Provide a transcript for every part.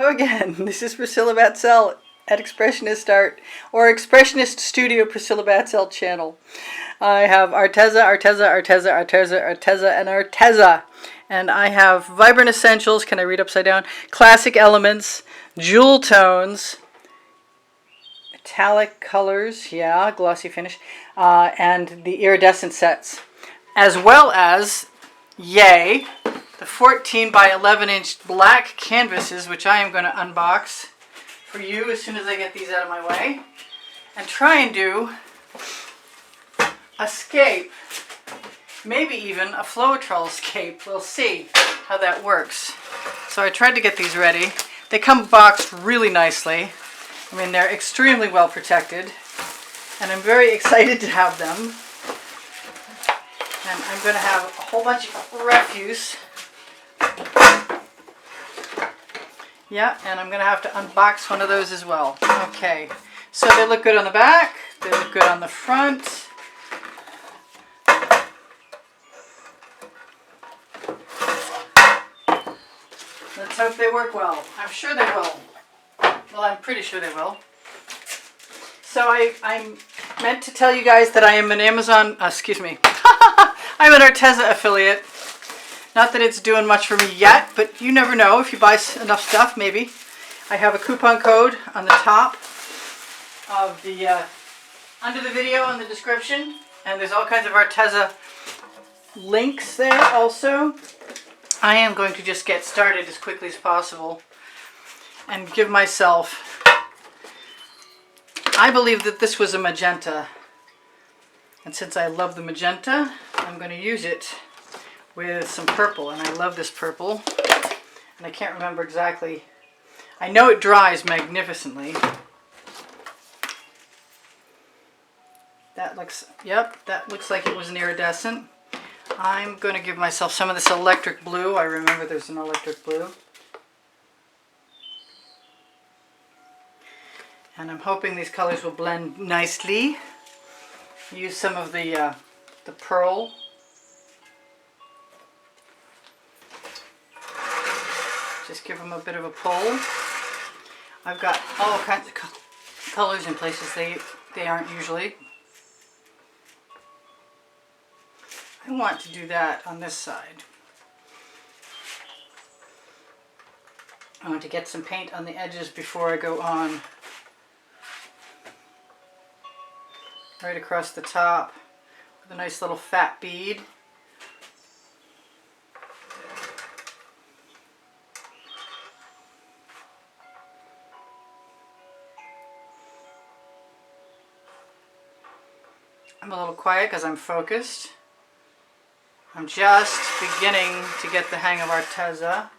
Hello again, this is Priscilla Batzell at Expressionist Art, or Expressionist Studio Priscilla Batzell channel. I have Arteza, and Arteza. And I have Vibrant Essentials, can I read upside down? Classic Elements, Jewel Tones, Metallic Colors, yeah, glossy finish, and the Iridescent sets. As well as, yay, the 14 by 11 inch black canvases, which I am going to unbox for you as soon as I get these out of my way, and try and do a scape, maybe even a Floetrol scape. We'll see how that works. So I tried to get these ready. They come boxed really nicely. I mean, they're extremely well protected, and I'm very excited to have them. And I'm going to have a whole bunch of refuse. Yeah, and I'm going to have to unbox one of those as well. Okay, so they look good on the back, they look good on the front. Let's hope they work well. I'm sure they will. Well, I'm pretty sure they will. So I'm meant to tell you guys that I am an Amazon, I'm an Arteza affiliate. Not that it's doing much for me yet, but you never know. If you buy enough stuff, maybe. I have a coupon code on the top of the, under the video in the description. And there's all kinds of Arteza links there also. I am going to just get started as quickly as possible and give myself, I believe that this was a magenta. And since I love the magenta, I'm going to use it with some purple, and I love this purple, and I can't remember exactly. I know it dries magnificently. That looks, yep, that looks like it was an iridescent. I'm going to give myself some of this electric blue. I remember there's an electric blue. And I'm hoping these colors will blend nicely. Use some of the pearl. Just give them a bit of a pull. I've got all kinds of colors in places they aren't usually. I want to do that on this side. I want to get some paint on the edges before I go on. Right across the top with a nice little fat bead. I'm a little quiet because I'm focused. I'm just beginning to get the hang of Arteza.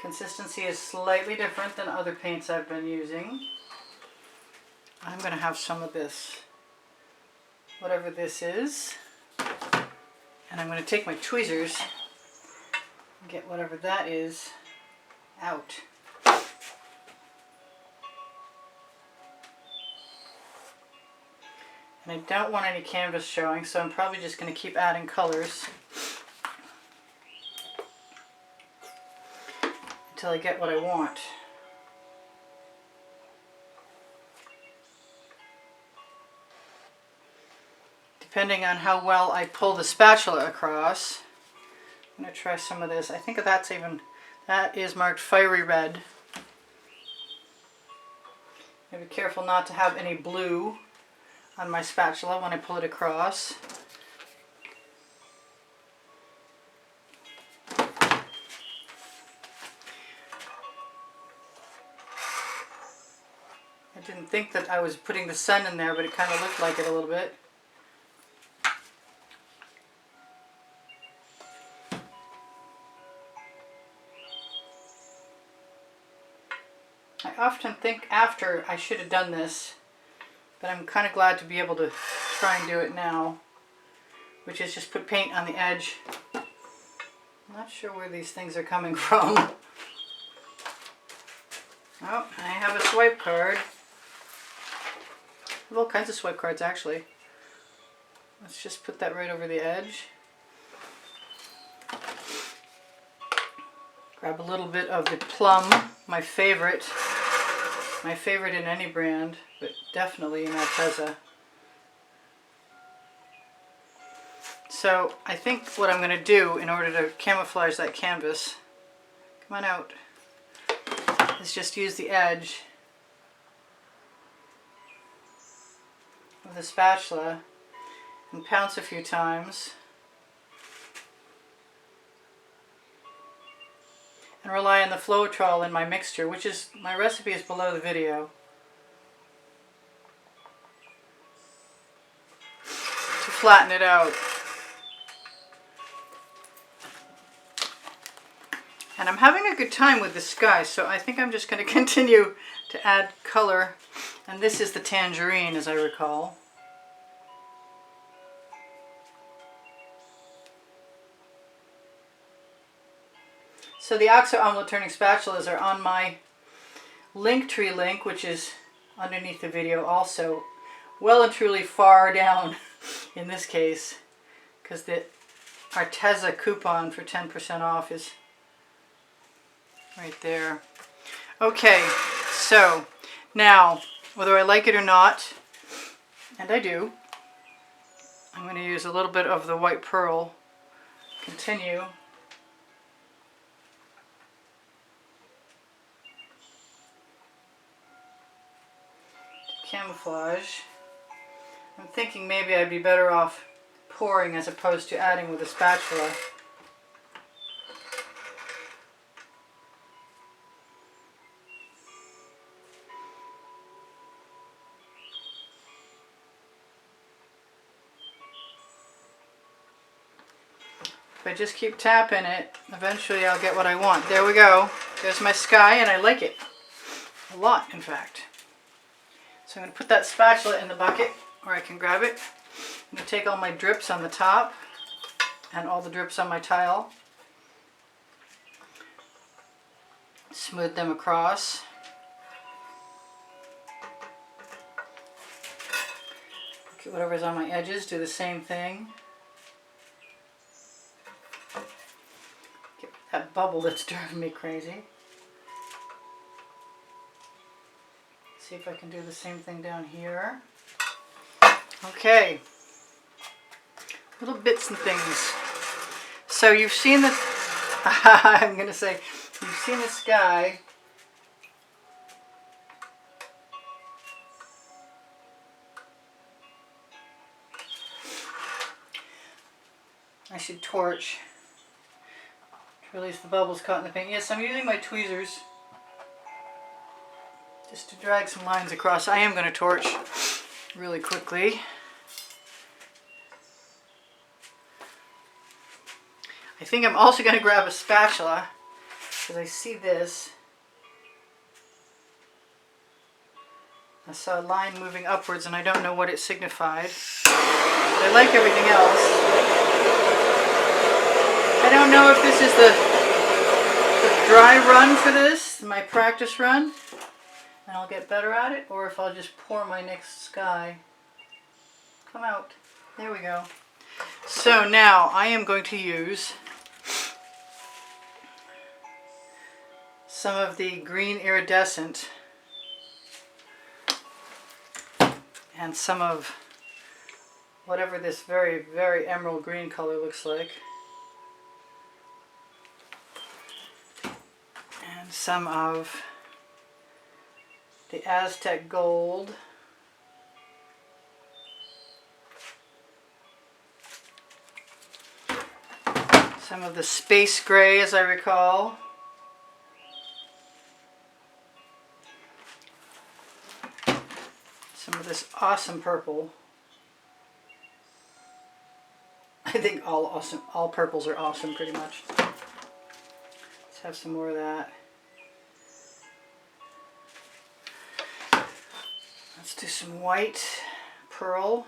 Consistency is slightly different than other paints I've been using. I'm going to have some of this, whatever this is, and I'm going to take my tweezers and get whatever that is out. And I don't want any canvas showing, so I'm probably just going to keep adding colors until I get what I want. Depending on how well I pull the spatula across, I'm going to try some of this. I think that is marked fiery red. I'll be careful not to have any blue on my spatula when I pull it across. I didn't think that I was putting the sun in there, but it kind of looked like it a little bit. I often think after I should have done this, but I'm kind of glad to be able to try and do it now, which is just put paint on the edge. I'm not sure where these things are coming from. Oh, I have a swipe card. I have all kinds of swipe cards actually. Let's just put that right over the edge. Grab a little bit of the plum, my favorite in any brand, but definitely in Arteza. So I think what I'm going to do in order to camouflage that canvas, come on out, is just use the edge of the spatula and pounce a few times and rely on the Floetrol in my mixture, which is, my recipe is below the video, to flatten it out. And I'm having a good time with the sky, so I think I'm just going to continue to add color. And this is the tangerine, as I recall. So the oxo omelet turning spatulas are on my Linktree link, which is underneath the video also. Well and truly far down in this case, because the Arteza coupon for 10% off is right there. Okay, so now, whether I like it or not, and I do, I'm going to use a little bit of the white pearl. Continue. Camouflage. I'm thinking maybe I'd be better off pouring as opposed to adding with a spatula. If I just keep tapping it, eventually I'll get what I want. There we go. There's my sky, and I like it. A lot, in fact. So I'm going to put that spatula in the bucket where I can grab it. I'm going to take all my drips on the top and all the drips on my tile. Smooth them across. Okay, whatever's on my edges, do the same thing. Get that bubble that's driving me crazy. See if I can do the same thing down here. Okay. Little bits and things. So you've seen the, I'm going to say, you've seen the sky. I should torch to release the bubbles caught in the paint. Yes, I'm using my tweezers just to drag some lines across. I am going to torch really quickly. I think I'm also going to grab a spatula because I see this. I saw a line moving upwards and I don't know what it signified. But I like everything else. I don't know if this is the dry run for this, my practice run, and I'll get better at it, or if I'll just pour my next sky. Come out. There we go. So now I am going to use some of the green iridescent and some of whatever this very, very emerald green color looks like. And some of the Aztec gold. Some of the space gray, as I recall. Some of this awesome purple. I think all purples are awesome pretty much. Let's have some more of that. Let's do some white pearl.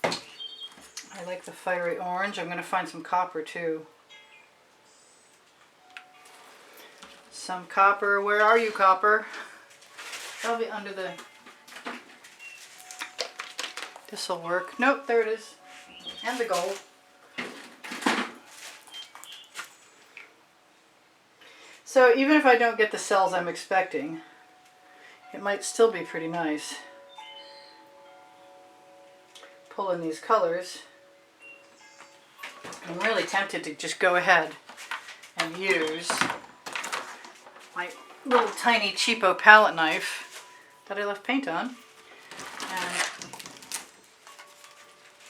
I like the fiery orange. I'm going to find some copper too. Some copper. Where are you, copper? Probably under the... This'll work. Nope, there it is. And the gold. So even if I don't get the cells I'm expecting, it might still be pretty nice. Pull in these colors. I'm really tempted to just go ahead and use my little tiny cheapo palette knife that I left paint on. And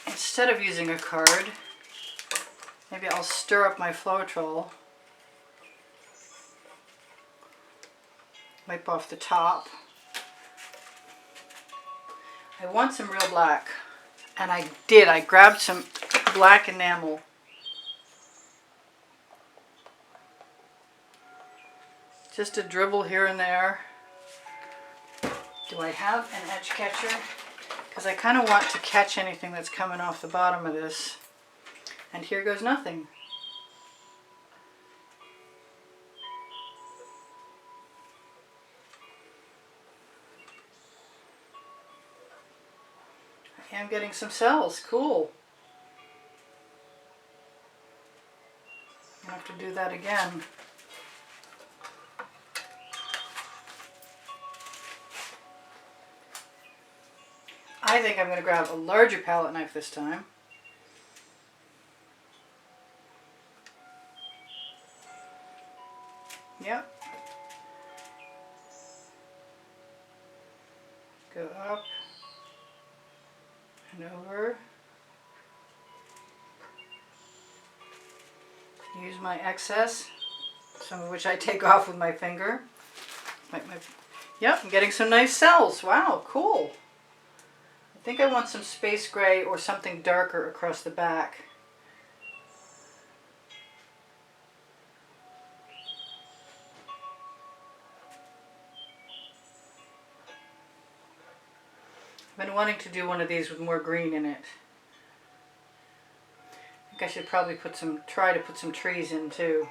instead of using a card, maybe I'll stir up my Floetrol. Wipe off the top. I want some real black. And I did. I grabbed some black enamel. Just a dribble here and there. Do I have an edge catcher? Because I kind of want to catch anything that's coming off the bottom of this. And here goes nothing. I am getting some cells. Cool. I have to do that again. I think I'm going to grab a larger palette knife this time. Yep. Go up and over. Use my excess, some of which I take off with my finger. Yep, I'm getting some nice cells. Wow, cool. I think I want some space gray or something darker across the back. I've been wanting to do one of these with more green in it. I think I should probably try to put some trees in too.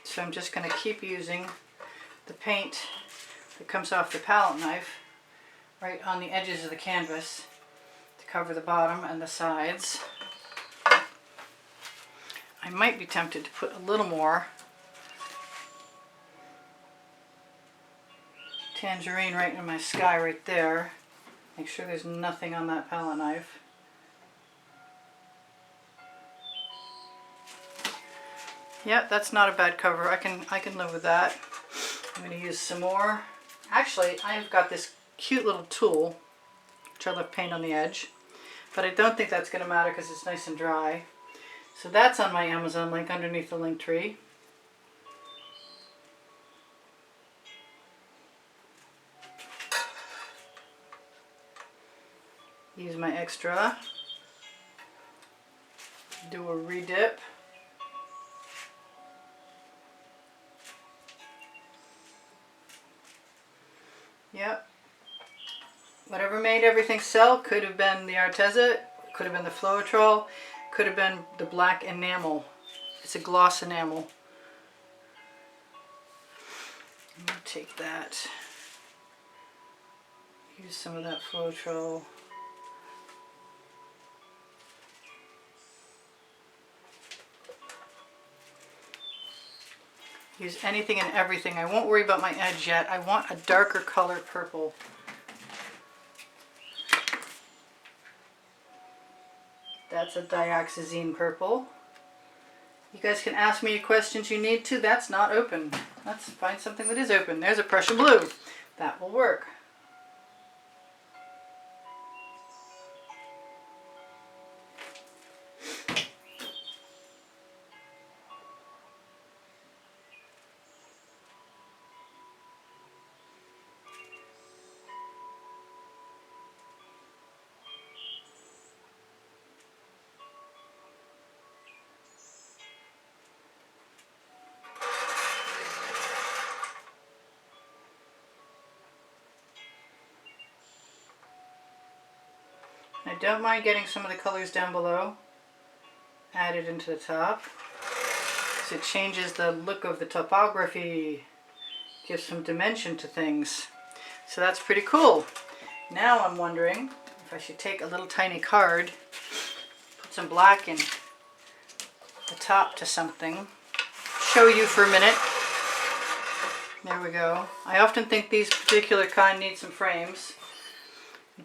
So I'm just going to keep using the paint that comes off the palette knife right on the edges of the canvas to cover the bottom and the sides. I might be tempted to put a little more tangerine right in my sky right there. Make sure there's nothing on that palette knife. Yeah, that's not a bad cover. I can live with that. I'm going to use some more. Actually, I've got this cute little tool, which I left paint on the edge, but I don't think that's going to matter because it's nice and dry. So that's on my Amazon link underneath the link tree. Use my extra. Do a redip. Yep. Whatever made everything sell could have been the Arteza, could have been the Floetrol, could have been the black enamel. It's a gloss enamel. I'm going to take that. Use some of that Floetrol. Use anything and everything. I won't worry about my edge yet. I want a darker color purple. That's a dioxazine purple. You guys can ask me questions you need to. That's not open. Let's find something that is open. There's a Prussian blue. That will work. I don't mind getting some of the colors down below added into the top, because it changes the look of the topography. give some dimension to things. So that's pretty cool. Now I'm wondering if I should take a little tiny card, put some black in the top to something, show you for a minute. There we go. I often think these particular kind need some frames.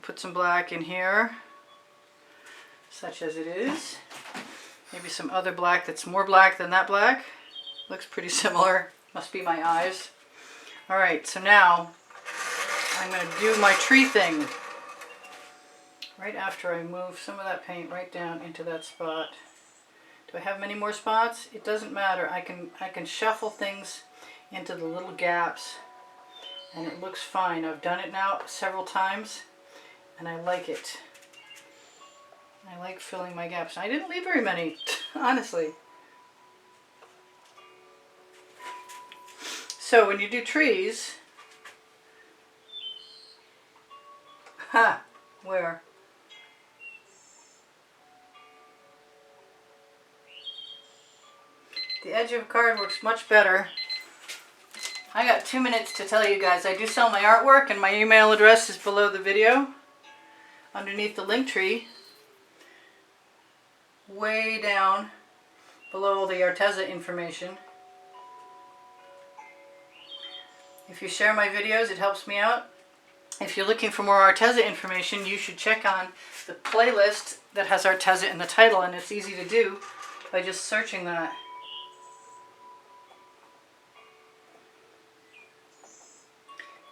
Put some black in here, such as it is. Maybe some other black that's more black than that black. Looks pretty similar. Must be my eyes. Alright, so now I'm going to do my tree thing. Right after I move some of that paint right down into that spot. Do I have many more spots? It doesn't matter. I can shuffle things into the little gaps and it looks fine. I've done it now several times and I like it. I like filling my gaps. I didn't leave very many, honestly. So when you do trees, where? The edge of a card works much better. I got 2 minutes to tell you guys, I do sell my artwork and my email address is below the video, underneath the link tree, way down below all the Arteza information. If you share my videos, it helps me out. If you're looking for more Arteza information, you should check on the playlist that has Arteza in the title, and it's easy to do by just searching that.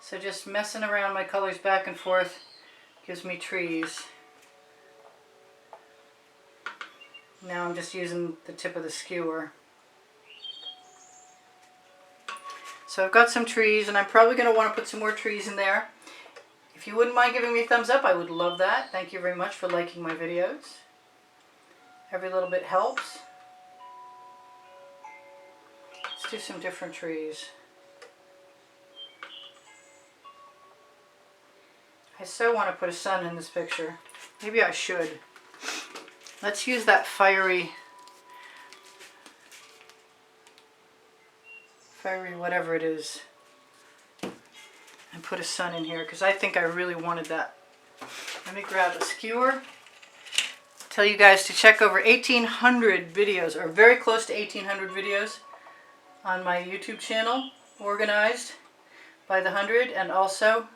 So just messing around my colors back and forth gives me trees. Now I'm just using the tip of the skewer. So I've got some trees and I'm probably going to want to put some more trees in there. If you wouldn't mind giving me a thumbs up, I would love that. Thank you very much for liking my videos. Every little bit helps. Let's do some different trees. I so want to put a sun in this picture. Maybe I should. Let's use that fiery whatever it is and put a sun in here because I think I really wanted that. Let me grab a skewer. Tell you guys to check over 1,800 videos, or very close to 1,800 videos on my YouTube channel, organized by the 100, and also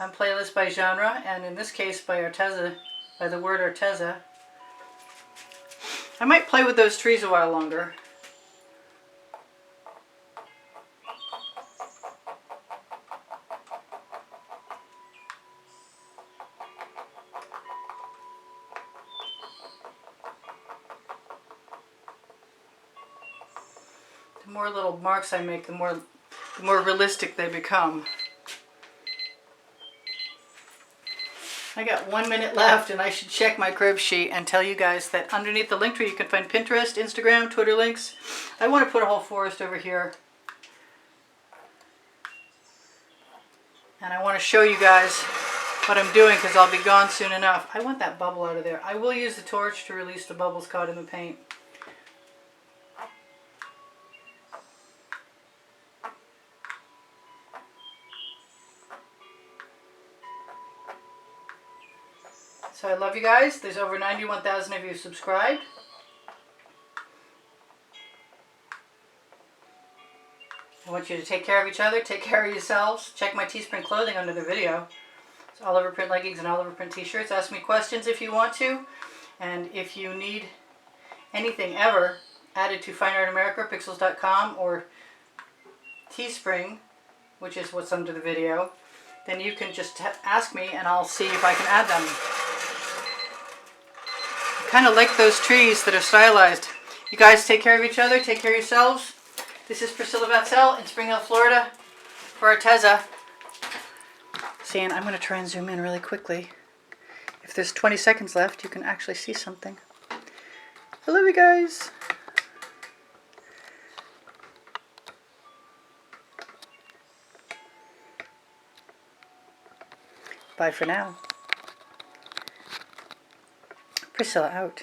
on playlist by genre, and in this case by Arteza, by the word Arteza. I might play with those trees a while longer. The more little marks I make, the more realistic they become. I got 1 minute left and I should check my crib sheet and tell you guys that underneath the link tree you can find Pinterest, Instagram, Twitter links. I want to put a whole forest over here. And I want to show you guys what I'm doing because I'll be gone soon enough. I want that bubble out of there. I will use the torch to release the bubbles caught in the paint. So I love you guys. There's over 91,000 of you subscribed. I want you to take care of each other, take care of yourselves. Check my Teespring clothing under the video. It's all over print leggings and all over print t-shirts. Ask me questions if you want to. And if you need anything ever added to Fine Art America, pixels.com, or Teespring, which is what's under the video, then you can just ask me and I'll see if I can add them. Kind of like those trees that are stylized. You guys take care of each other, take care of yourselves. This is Priscilla Batzell in Spring Hill, Florida for Arteza. Saying I'm going to try and zoom in really quickly. If there's 20 seconds left, you can actually see something. I love you guys. Bye for now. Priscilla out.